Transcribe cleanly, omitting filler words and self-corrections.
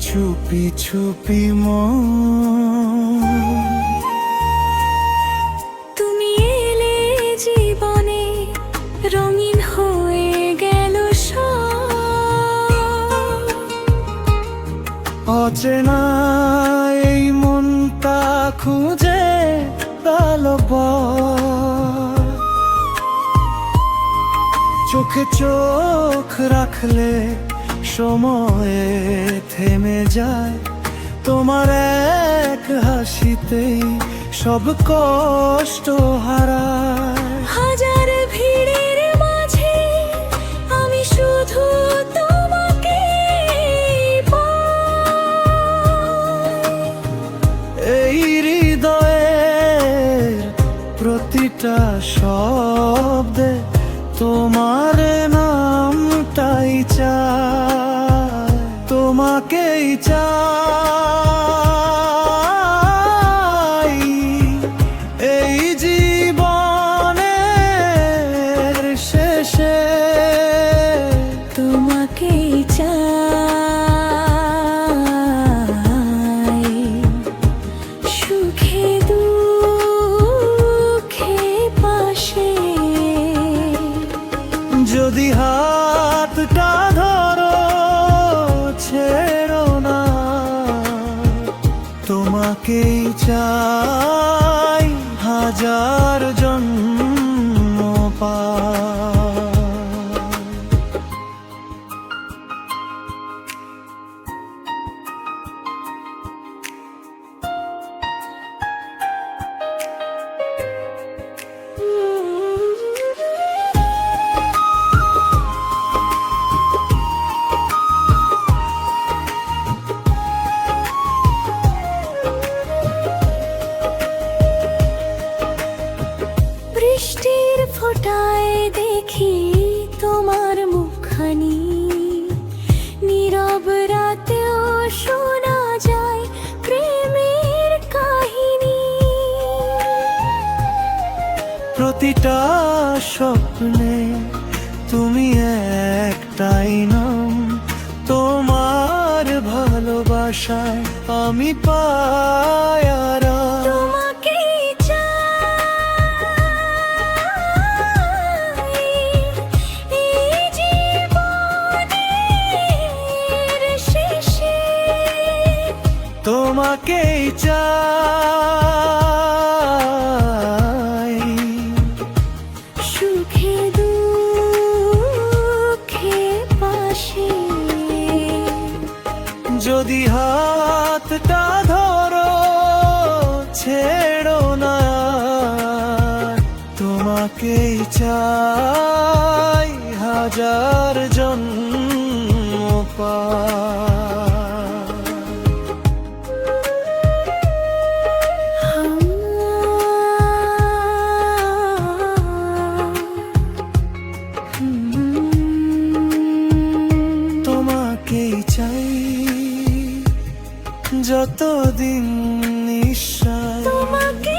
চুপি চুপি মন। তুমি এলে জীবনে রঙিন হয়ে গেল সব। অচেনা এই মনটা খুঁজে পেল পথ। চোখে চোখ রাখলে সময়ে থেমে যায়, তোমার এক হাসিতেই সব কষ্ট হারায়। হাজার ভিড়ের মাঝে আমি শুধু তোমাকে পাই। এই হৃদয়ের প্রতিটা শব্দে তোমার নামটাই চায়, তোমাকেই চাই। এই জীবনের শেষে তোমাকেই চাই। সুখে দুঃখে পাশে যদি হাতটা ধরো ছেড়ো না, তোমাকেই চাই হাজার জন্ম পার। বৃষ্টির ফোঁটায় দেখি তোমার মুখখানি, নীরব রাতেও শোনা যায় প্রেমের কাহিনী। প্রতিটা স্বপ্নে তুমি একটাই নাম, তোমার ভালোবাসায় আমি পাই আরাম। তোমাকেই চাই এই জীবনের শেষে। তোমাকেই চাই। সুখে দুঃখে পাশে যদি হাতটা ধরো ছেড়ো না, তোমাকেই চাই হাজার জন্ম পার। তোমাকেই চাই যতদিন নিঃশ্বাস। তোমাকে